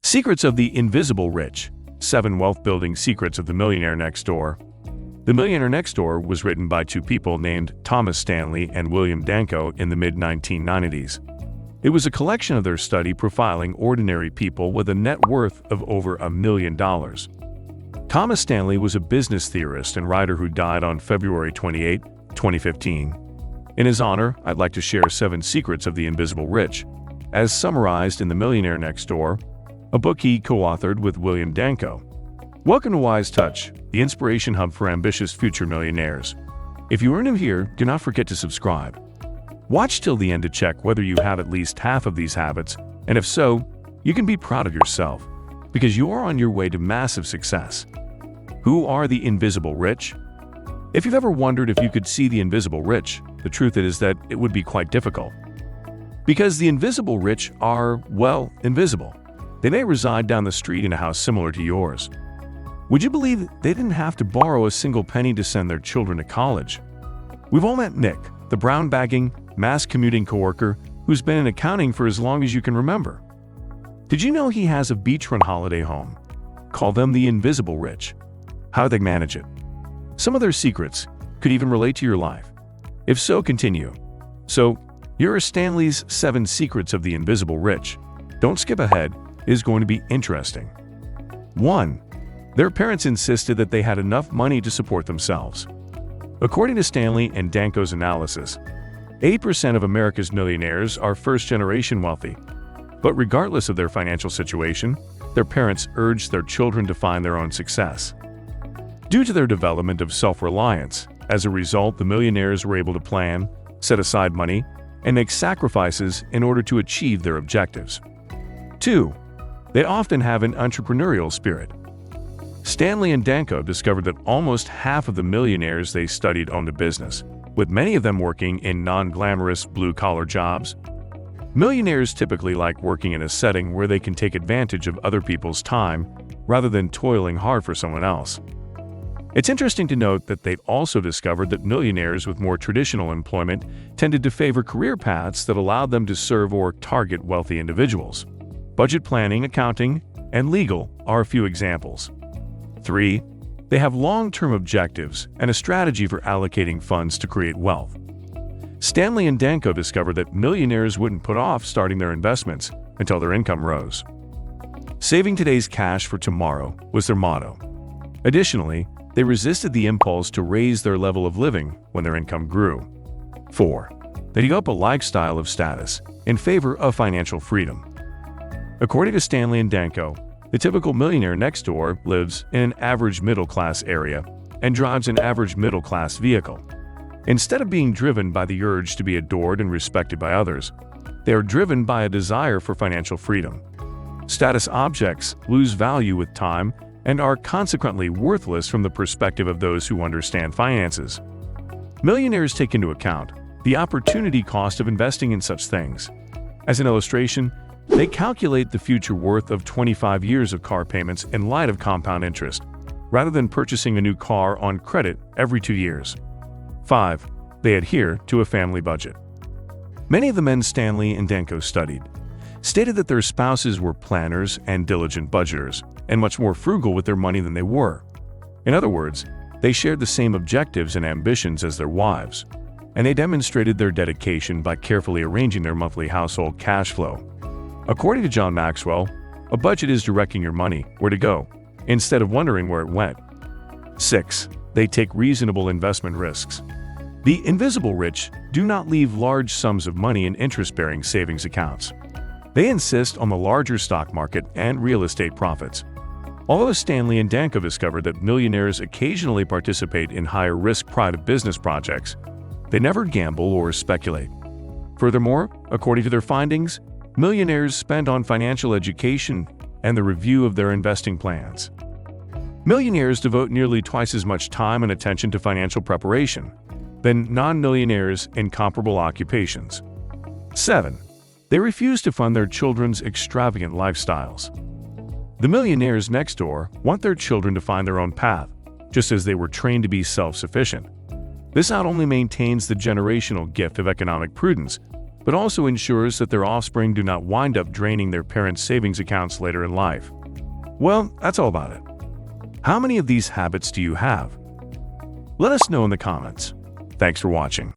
Secrets of the Invisible Rich: 7 Wealth-Building Secrets of the Millionaire Next Door. The Millionaire Next Door was written by two people named Thomas Stanley and William Danko in the mid-1990s. It was a collection of their study profiling ordinary people with a net worth of over $1 million. Thomas Stanley was a business theorist and writer who died on February 28, 2015. In his honor, I'd like to share 7 secrets of the invisible rich, as summarized in The Millionaire Next Door, a book he co-authored with William Danko. Welcome to Wise Touch, the inspiration hub for ambitious future millionaires. If you are new here, do not forget to subscribe. Watch till the end to check whether you have at least half of these habits, and if so, you can be proud of yourself, because you are on your way to massive success. Who are the invisible rich? If you've ever wondered if you could see the invisible rich, the truth is that it would be quite difficult. Because the invisible rich are, well, invisible. They may reside down the street in a house similar to yours. Would you believe they didn't have to borrow a single penny to send their children to college? We've all met Nick, the brown-bagging, mass-commuting coworker who's been in accounting for as long as you can remember. Did you know he has a beachfront holiday home? Call them the invisible rich. How do they manage it? Some of their secrets could even relate to your life. If so, continue. So, here are Stanley's 7 secrets of the invisible rich. Don't skip ahead, it is going to be interesting. 1. Their parents insisted that they had enough money to support themselves. According to Stanley and Danko's analysis, 8% of America's millionaires are first-generation wealthy. But regardless of their financial situation, their parents urged their children to find their own success. Due to their development of self-reliance, as a result, the millionaires were able to plan, set aside money, and make sacrifices in order to achieve their objectives. 2. They often have an entrepreneurial spirit. Stanley and Danko discovered that almost half of the millionaires they studied owned a business, with many of them working in non-glamorous blue-collar jobs. Millionaires typically like working in a setting where they can take advantage of other people's time rather than toiling hard for someone else. It's interesting to note that they've also discovered that millionaires with more traditional employment tended to favor career paths that allowed them to serve or target wealthy individuals. Budget planning, accounting, and legal are a few examples. 3. They have long-term objectives and a strategy for allocating funds to create wealth. Stanley and Danko discovered that millionaires wouldn't put off starting their investments until their income rose. Saving today's cash for tomorrow was their motto. Additionally, they resisted the impulse to raise their level of living when their income grew. 4. They give up a lifestyle of status in favor of financial freedom. According to Stanley and Danko, the typical millionaire next door lives in an average middle-class area and drives an average middle-class vehicle. Instead of being driven by the urge to be adored and respected by others, they are driven by a desire for financial freedom. Status objects lose value with time and are consequently worthless from the perspective of those who understand finances. Millionaires take into account the opportunity cost of investing in such things. As an illustration, they calculate the future worth of 25 years of car payments in light of compound interest, rather than purchasing a new car on credit every 2 years. 5. They adhere to a family budget. Many of the men Stanley and Danko studied stated that their spouses were planners and diligent budgeters, and much more frugal with their money than they were. In other words, they shared the same objectives and ambitions as their wives, and they demonstrated their dedication by carefully arranging their monthly household cash flow. According to John Maxwell, a budget is directing your money where to go, instead of wondering where it went. 6. They take reasonable investment risks. The invisible rich do not leave large sums of money in interest-bearing savings accounts. They insist on the larger stock market and real estate profits. Although Stanley and Danko discovered that millionaires occasionally participate in higher-risk private business projects, they never gamble or speculate. Furthermore, according to their findings, millionaires spend on financial education and the review of their investing plans. Millionaires devote nearly twice as much time and attention to financial preparation than non-millionaires in comparable occupations. 7. They refuse to fund their children's extravagant lifestyles. The millionaires next door want their children to find their own path, just as they were trained to be self-sufficient. This not only maintains the generational gift of economic prudence, but also ensures that their offspring do not wind up draining their parents' savings accounts later in life. Well, that's all about it. How many of these habits do you have? Let us know in the comments. Thanks for watching.